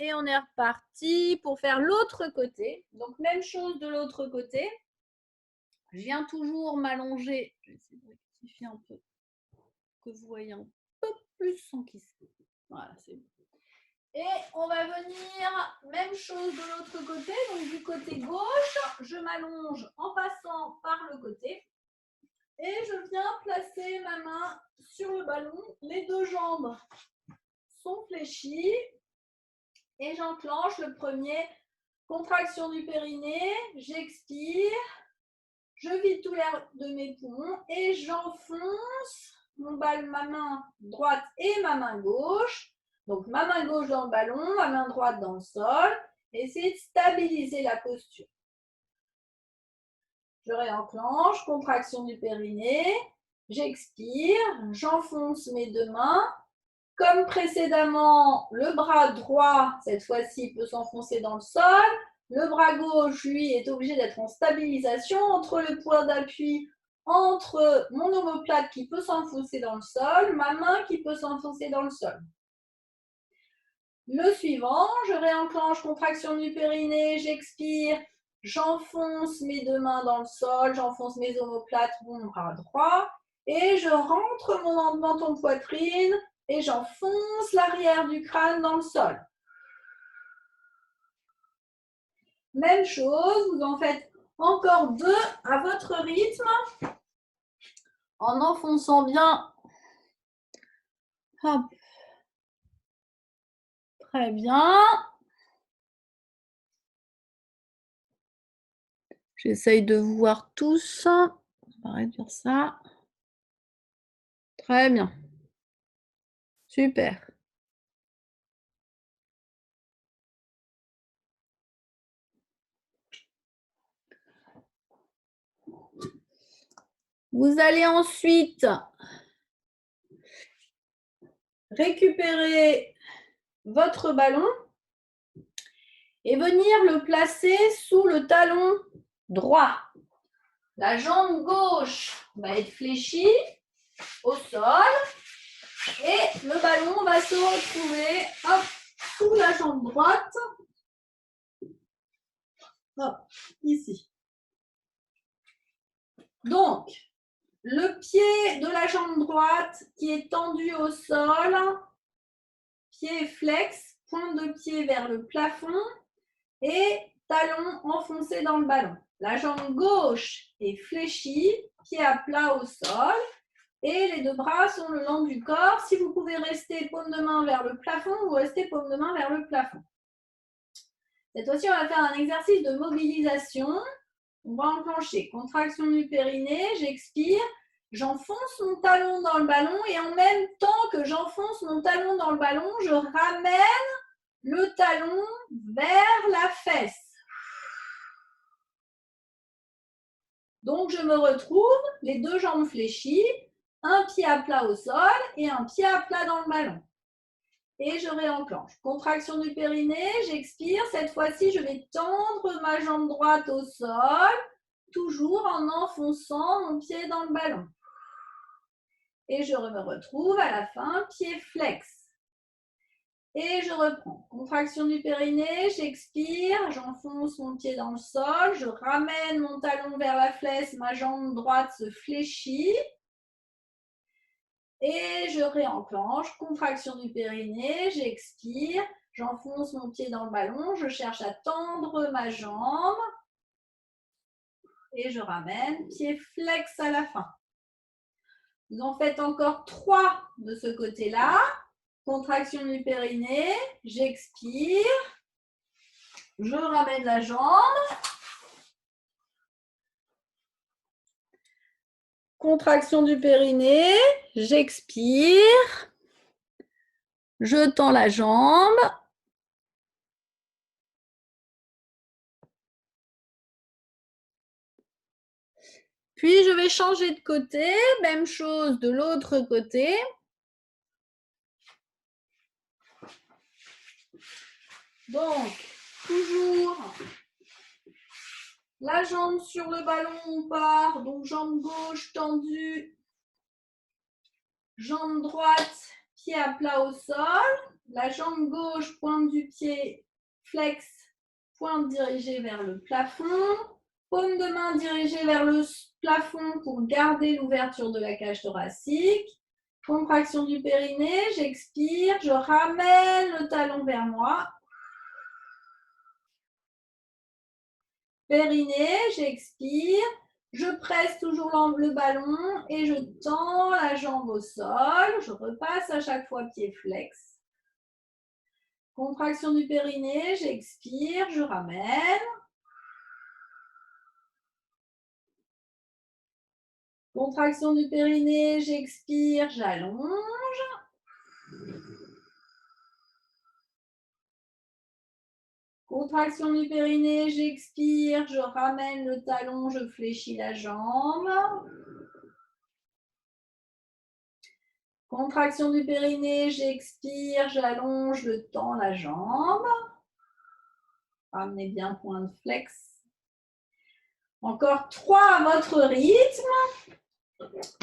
et on est reparti pour faire l'autre côté. Donc, même chose de l'autre côté. Je viens toujours m'allonger. Je vais essayer de rectifier un peu, que vous voyez un peu plus sans kisser. Voilà, c'est bon. Et on va venir, même chose de l'autre côté. Donc, du côté gauche, je m'allonge en passant par le côté. Et je viens placer ma main sur le ballon. Les deux jambes sont fléchies. Et j'enclenche le premier. Contraction du périnée. J'expire. Je vide tout l'air de mes poumons et j'enfonce ma main droite et ma main gauche. Donc, ma main gauche dans le ballon, ma main droite dans le sol. Essayez de stabiliser la posture. Je réenclenche, contraction du périnée. J'expire, j'enfonce mes deux mains. Comme précédemment, le bras droit, cette fois-ci, peut s'enfoncer dans le sol. Le bras gauche, lui, est obligé d'être en stabilisation entre le point d'appui, entre mon omoplate qui peut s'enfoncer dans le sol, ma main qui peut s'enfoncer dans le sol. Le suivant, je réenclenche, contraction du périnée, j'expire, j'enfonce mes deux mains dans le sol, j'enfonce mes omoplates, mon bras droit, et je rentre mon menton poitrine et j'enfonce l'arrière du crâne dans le sol. Même chose, vous en faites encore deux à votre rythme, en enfonçant bien. Hop. Très bien. J'essaye de vous voir tous. On va réduire ça. Très bien. Super. Vous allez ensuite récupérer votre ballon et venir le placer sous le talon droit. La jambe gauche va être fléchie au sol et le ballon va se retrouver sous la jambe droite. Hop, ici. Donc, le pied de la jambe droite qui est tendu au sol, pied flex, pointe de pied vers le plafond et talon enfoncé dans le ballon. La jambe gauche est fléchie, pied à plat au sol et les deux bras sont le long du corps. Si vous pouvez rester paume de main vers le plafond, vous restez paume de main vers le plafond. Cette fois-ci, on va faire un exercice de mobilisation. On va enclencher contraction du périnée, j'expire, j'enfonce mon talon dans le ballon et en même temps que j'enfonce mon talon dans le ballon, je ramène le talon vers la fesse. Donc, je me retrouve les deux jambes fléchies, un pied à plat au sol et un pied à plat dans le ballon. Et je réenclenche. Contraction du périnée, j'expire. Cette fois-ci, je vais tendre ma jambe droite au sol, toujours en enfonçant mon pied dans le ballon. Et je me retrouve à la fin, pied flex. Et je reprends. Contraction du périnée, j'expire, j'enfonce mon pied dans le sol, je ramène mon talon vers la fesse, ma jambe droite se fléchit. Et je réenclenche, contraction du périnée, j'expire, j'enfonce mon pied dans le ballon, je cherche à tendre ma jambe et je ramène, pied flex à la fin. Vous en faites encore 3 de ce côté-là. Contraction du périnée, j'expire, je ramène la jambe. Contraction du périnée, j'expire, je tends la jambe. Puis, je vais changer de côté, même chose de l'autre côté. Donc, toujours la jambe sur le ballon, on part. Donc, jambe gauche tendue, jambe droite, pied à plat au sol. La jambe gauche, pointe du pied, flex, pointe dirigée vers le plafond. Paume de main dirigée vers le plafond pour garder l'ouverture de la cage thoracique. Contraction du périnée, j'expire, je ramène le talon vers moi. Périnée, j'expire, je presse toujours le ballon et je tends la jambe au sol. Je repasse à chaque fois pied flex. Contraction du périnée, j'expire, je ramène. Contraction du périnée, j'expire, j'allonge. Contraction du périnée, j'expire, je ramène le talon, je fléchis la jambe. Contraction du périnée, j'expire, j'allonge, je tends la jambe. Ramenez bien point de flex. Encore 3 à votre rythme.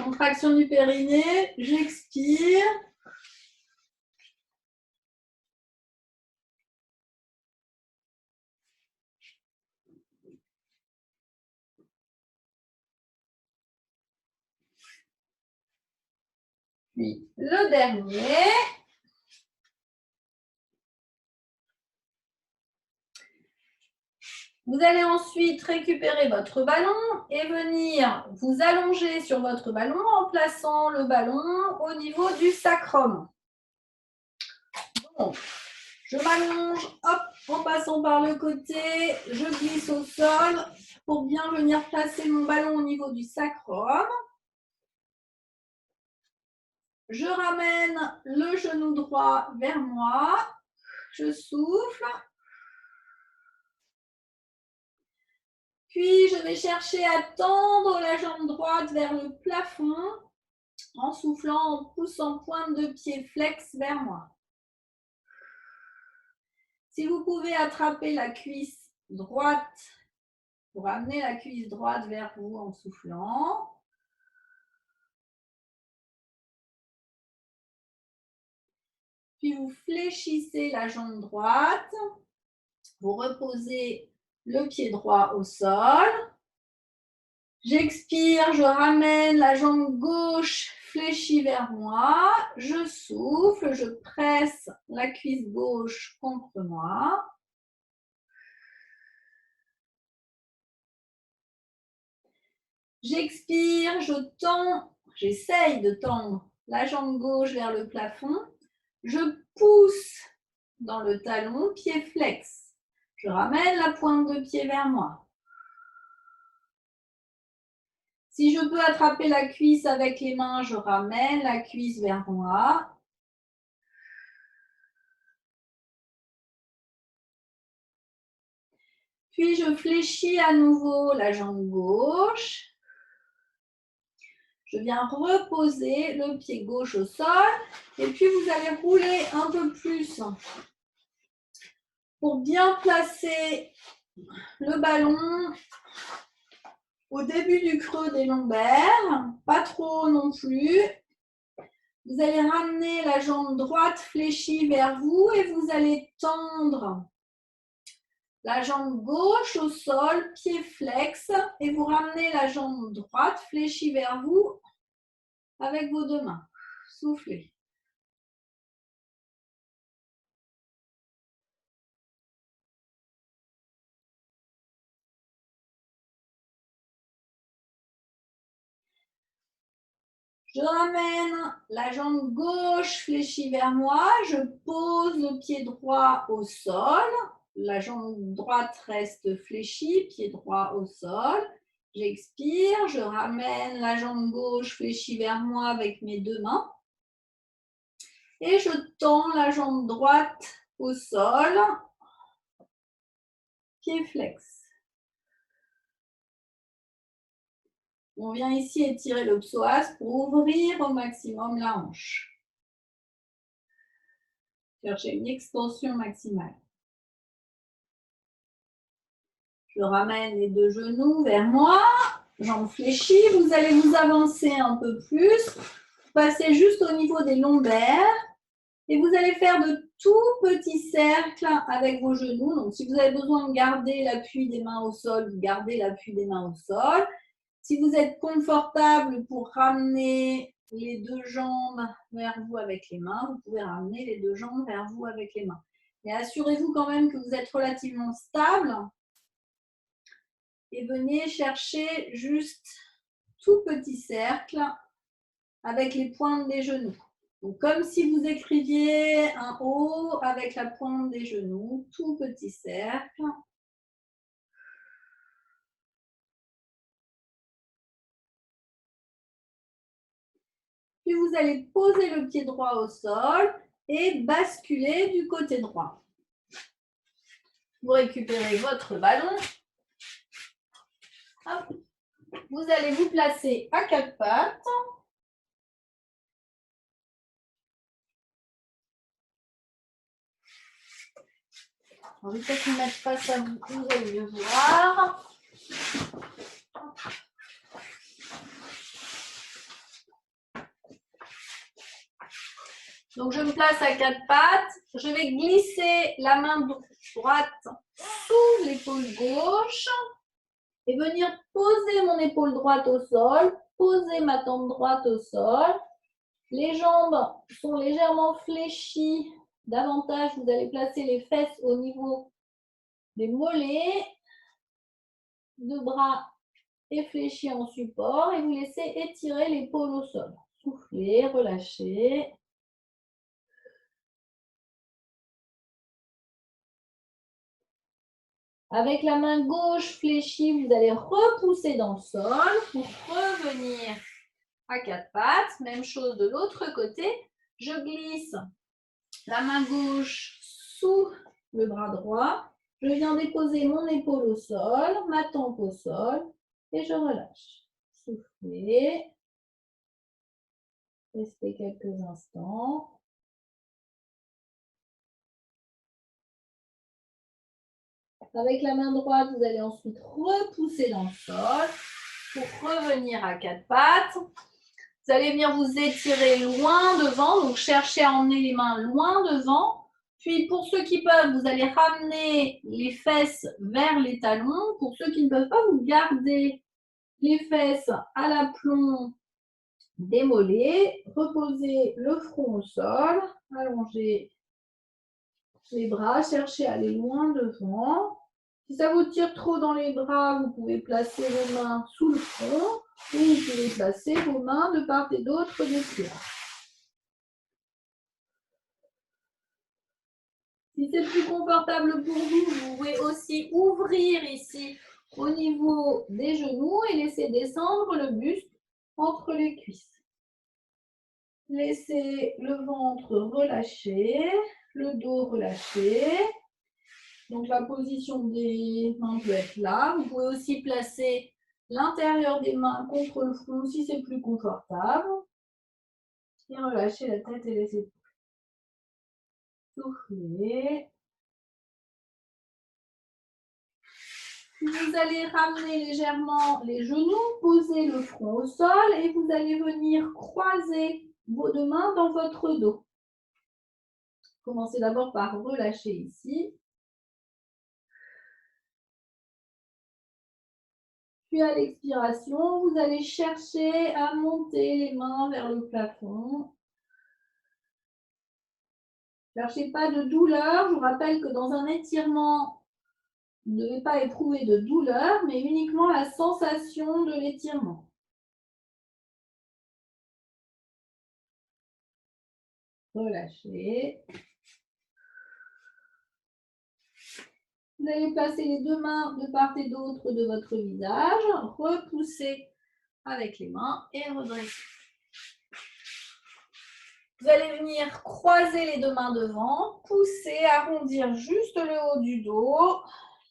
Contraction du périnée, j'expire. Puis le dernier. Vous allez ensuite récupérer votre ballon et venir vous allonger sur votre ballon en plaçant le ballon au niveau du sacrum. Donc, je m'allonge, hop, en passant par le côté, je glisse au sol pour bien venir placer mon ballon au niveau du sacrum. Je ramène le genou droit vers moi, je souffle. Puis, je vais chercher à tendre la jambe droite vers le plafond en soufflant, en poussant pointe de pied flex vers moi. Si vous pouvez attraper la cuisse droite, pour amener la cuisse droite vers vous en soufflant. Puis, vous fléchissez la jambe droite. Vous reposez le pied droit au sol. J'expire, je ramène la jambe gauche fléchie vers moi. Je souffle, je presse la cuisse gauche contre moi. J'expire, je tends, j'essaye de tendre la jambe gauche vers le plafond. Je pousse dans le talon, pied flex. Je ramène la pointe de pied vers moi. Si je peux attraper la cuisse avec les mains, je ramène la cuisse vers moi. Puis je fléchis à nouveau la jambe gauche. Je viens reposer le pied gauche au sol. Et puis vous allez rouler un peu plus pour bien placer le ballon au début du creux des lombaires, pas trop non plus. Vous allez ramener la jambe droite fléchie vers vous et vous allez tendre la jambe gauche au sol, pied flex, et vous ramenez la jambe droite fléchie vers vous avec vos deux mains. Soufflez. Je ramène la jambe gauche fléchie vers moi. Je pose le pied droit au sol. La jambe droite reste fléchie, pied droit au sol. J'expire, je ramène la jambe gauche fléchie vers moi avec mes deux mains. Et je tends la jambe droite au sol. Pied flex. On vient ici étirer le psoas pour ouvrir au maximum la hanche. Cherchez une extension maximale. Je ramène les deux genoux vers moi. Jambes fléchies. Vous allez vous avancer un peu plus. Passez juste au niveau des lombaires. Et vous allez faire de tout petit cercle avec vos genoux. Donc, si vous avez besoin de garder l'appui des mains au sol, vous gardez l'appui des mains au sol. Si vous êtes confortable pour ramener les deux jambes vers vous avec les mains, vous pouvez ramener les deux jambes vers vous avec les mains. Et assurez-vous quand même que vous êtes relativement stable. Et venez chercher juste tout petit cercle avec les pointes des genoux. Donc, comme si vous écriviez un O avec la pointe des genoux, tout petit cercle. Puis vous allez poser le pied droit au sol et basculer du côté droit. Vous récupérez votre ballon. Hop. Vous allez vous placer à quatre pattes. On va peut-être me mettre face à vous, vous allez mieux voir. Donc, je me place à quatre pattes. Je vais glisser la main droite sous l'épaule gauche et venir poser mon épaule droite au sol, poser ma tempe droite au sol. Les jambes sont légèrement fléchies. Davantage, vous allez placer les fesses au niveau des mollets. Deux bras fléchis en support et vous laissez étirer l'épaule au sol. Soufflez, relâchez. Avec la main gauche fléchie, vous allez repousser dans le sol pour revenir à quatre pattes. Même chose de l'autre côté. Je glisse la main gauche sous le bras droit. Je viens déposer mon épaule au sol, ma tempe au sol et je relâche. Soufflez. Restez quelques instants. Avec la main droite, vous allez ensuite repousser dans le sol pour revenir à quatre pattes. Vous allez venir vous étirer loin devant, donc cherchez à emmener les mains loin devant. Puis pour ceux qui peuvent, vous allez ramener les fesses vers les talons. Pour ceux qui ne peuvent pas, vous gardez les fesses à l'aplomb des mollets. Reposez le front au sol, allongez les bras, cherchez à aller loin devant. Si ça vous tire trop dans les bras, vous pouvez placer vos mains sous le front ou vous pouvez placer vos mains de part et d'autre des pieds. Si c'est plus confortable pour vous, vous pouvez aussi ouvrir ici au niveau des genoux et laisser descendre le buste entre les cuisses. Laissez le ventre relâché, le dos relâché. Donc, la position des mains peut être là. Vous pouvez aussi placer l'intérieur des mains contre le front si c'est plus confortable. Et relâchez la tête et les épaules. Soufflez. Vous allez ramener légèrement les genoux, poser le front au sol et vous allez venir croiser vos deux mains dans votre dos. Commencez d'abord par relâcher ici. Puis à l'expiration, vous allez chercher à monter les mains vers le plafond. Cherchez pas de douleur. Je vous rappelle que dans un étirement, vous ne devez pas éprouver de douleur, mais uniquement la sensation de l'étirement. Relâchez. Vous allez placer les deux mains de part et d'autre de votre visage. Repoussez avec les mains et redressez. Vous allez venir croiser les deux mains devant, pousser, arrondir juste le haut du dos,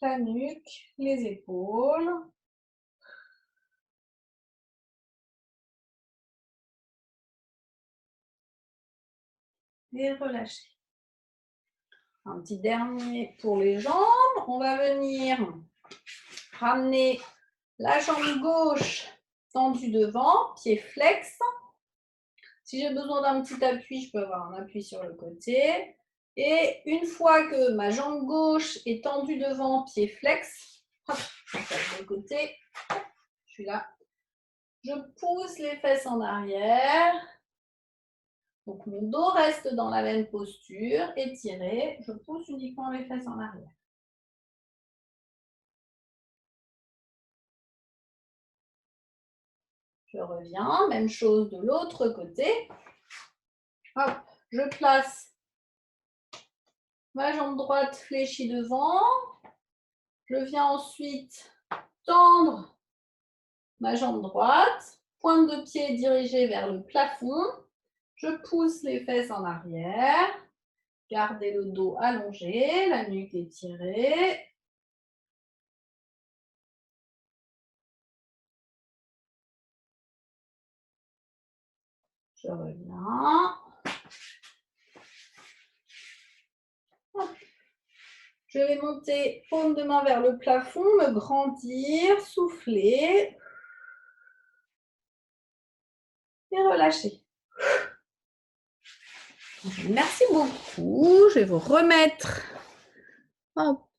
la nuque, les épaules. Et relâchez. Un petit dernier pour les jambes. On va venir ramener la jambe gauche tendue devant, pied flex. Si j'ai besoin d'un petit appui, je peux avoir un appui sur le côté. Et une fois que ma jambe gauche est tendue devant, pied flex, hop, je passe de côté, je suis là. Je pousse les fesses en arrière. Donc, mon dos reste dans la même posture, étiré. Je pousse uniquement les fesses en arrière. Je reviens, même chose de l'autre côté. Hop, je place ma jambe droite fléchie devant. Je viens ensuite tendre ma jambe droite, pointe de pied dirigée vers le plafond. Je pousse les fesses en arrière. Gardez le dos allongé, la nuque étirée. Je reviens. Je vais monter paume de main vers le plafond, me grandir, souffler et relâcher. Merci beaucoup. Je vais vous remettre. Hop.